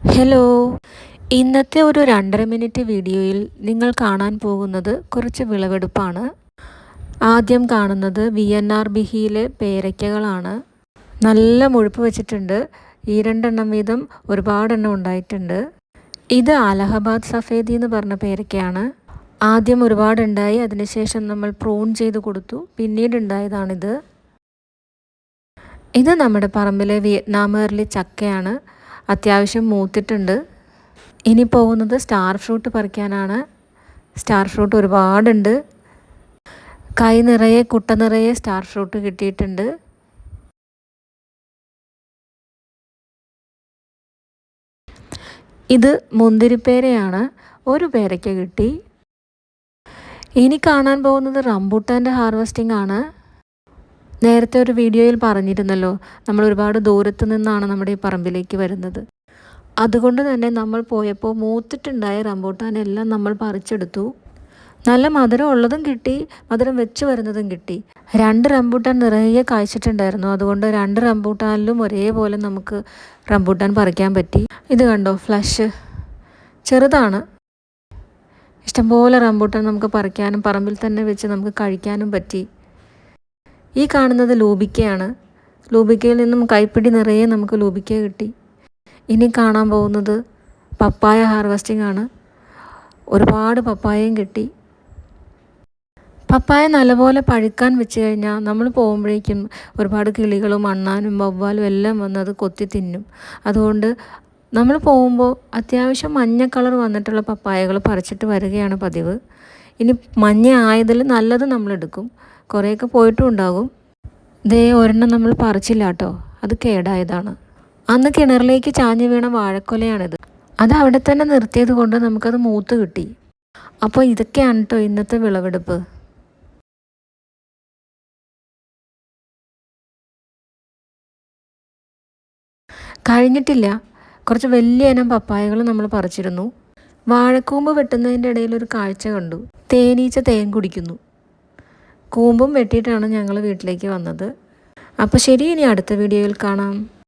Hello, ഇന്നത്തെ ഒരു 2.5 minute വീഡിയോയിൽ നിങ്ങൾ കാണാൻ പോകുന്നത് കുറച്ച് വിളവെടുപ്പാണ്. ആദ്യം കാണുന്നത് VNR ബിഹിയിലെ പേരയ്ക്കകളാണ്. നല്ല മുഴുപ്പ് വെച്ചിട്ടുണ്ട്. ഈ 2 എണ്ണം വീതം ഒരുപാടെണ്ണം ഉണ്ടായിട്ടുണ്ട്. ഇത് അലഹബാദ് സഫേദി എന്ന് പറഞ്ഞ പേരയ്ക്കയാണ്. ആദ്യം ഒരുപാടുണ്ടായി, അതിനുശേഷം നമ്മൾ പ്രൂൺ ചെയ്ത് കൊടുത്തു. പിന്നീട് ഉണ്ടായതാണിത്. ഇത് നമ്മുടെ പറമ്പിലെ വിയറ്റ്നാം ഏർലി ചക്കയാണ്. അത്യാവശ്യം മൂത്തിട്ടുണ്ട്. ഇനി പോകുന്നത് സ്റ്റാർ ഫ്രൂട്ട് പറിക്കാനാണ്. സ്റ്റാർ ഫ്രൂട്ട് ഒരുപാടുണ്ട്. കൈ നിറയെ കുട്ട നിറയെ സ്റ്റാർ ഫ്രൂട്ട് കിട്ടിയിട്ടുണ്ട്. ഇത് മുന്തിരിപ്പേരയാണ്. ഒരു പേരയ്ക്ക കിട്ടി. ഇനി കാണാൻ പോകുന്നത് റംബൂട്ടാൻ്റെ ഹാർവെസ്റ്റിംഗ് ആണ്. നേരത്തെ ഒരു വീഡിയോയിൽ പറഞ്ഞിരുന്നല്ലോ, നമ്മൾ ഒരുപാട് ദൂരത്ത് നിന്നാണ് നമ്മുടെ ഈ പറമ്പിലേക്ക് വരുന്നത്. അതുകൊണ്ട് തന്നെ നമ്മൾ പോയപ്പോൾ മൂത്തിട്ടുണ്ടായ റംബൂട്ടാനെല്ലാം നമ്മൾ പറിച്ചെടുത്തു. നല്ല മധുരം ഉള്ളതും കിട്ടി, മധുരം വെച്ച് വരുന്നതും കിട്ടി. 2 റംബൂട്ടാൻ നിറയെ കായ്ച്ചിട്ടുണ്ടായിരുന്നു. അതുകൊണ്ട് 2 റംബൂട്ടാനിലും ഒരേപോലെ നമുക്ക് റംബൂട്ടാൻ പറിക്കാൻ പറ്റി. ഇത് കണ്ടോ, ഫ്ലഷ് ചെറുതാണ്. ഇഷ്ടംപോലെ റംബൂട്ടാൻ നമുക്ക് പറിക്കാനും പറമ്പിൽ തന്നെ വെച്ച് നമുക്ക് കഴിക്കാനും പറ്റി. ഈ കാണുന്നത് ലൂബിക്കയാണ്. ലൂബിക്കയിൽ നിന്നും കൈപ്പിടി നിറയെ നമുക്ക് ലൂബിക്ക കിട്ടി. ഇനി കാണാൻ പോകുന്നത് പപ്പായ ഹാർവെസ്റ്റിംഗ് ആണ്. ഒരുപാട് പപ്പായയും കിട്ടി. പപ്പായ നല്ലപോലെ പഴുക്കാൻ വെച്ച് കഴിഞ്ഞാൽ നമ്മൾ പോകുമ്പോഴേക്കും ഒരുപാട് കിളികളും അണ്ണാനും വവ്വാലും എല്ലാം വന്ന് അത് കൊത്തി തിന്നും. അതുകൊണ്ട് നമ്മൾ പോകുമ്പോൾ അത്യാവശ്യം മഞ്ഞ കളർ വന്നിട്ടുള്ള പപ്പായകൾ പറിച്ചിട്ട് വരികയാണ് പതിവ്. ഇനി മഞ്ഞ ആയതിൽ നല്ലത് നമ്മളെടുക്കും. കുറേയൊക്കെ പോയിട്ടും ഉണ്ടാകും. ദേ ഒരെണ്ണം നമ്മൾ പറിച്ചില്ല കേട്ടോ, അത് കേടായതാണ്. അന്ന് കിണറിലേക്ക് ചാഞ്ഞു വീണ വാഴക്കൊലയാണിത്. അത് അവിടെ തന്നെ നിർത്തിയത് കൊണ്ട് നമുക്കത് മൂത്ത് കിട്ടി. അപ്പോൾ ഇതൊക്കെയാണ് കേട്ടോ ഇന്നത്തെ വിളവെടുപ്പ്. കഴിഞ്ഞിട്ടില്ല. കുറച്ച് വലിയ ഇനം പപ്പായകൾ നമ്മൾ പറിച്ചിരുന്നു. വാഴക്കൂമ്പ് വെട്ടുന്നതിൻ്റെ ഇടയിൽ ഒരു കാഴ്ച കണ്ടു. തേനീച്ച തേൻ കുടിക്കുന്നു. കൂമ്പും വെട്ടിയിട്ടാണ് ഞങ്ങൾ വീട്ടിലേക്ക് വന്നത്. അപ്പോൾ ശരി, ഇനി അടുത്ത വീഡിയോയിൽ കാണാം.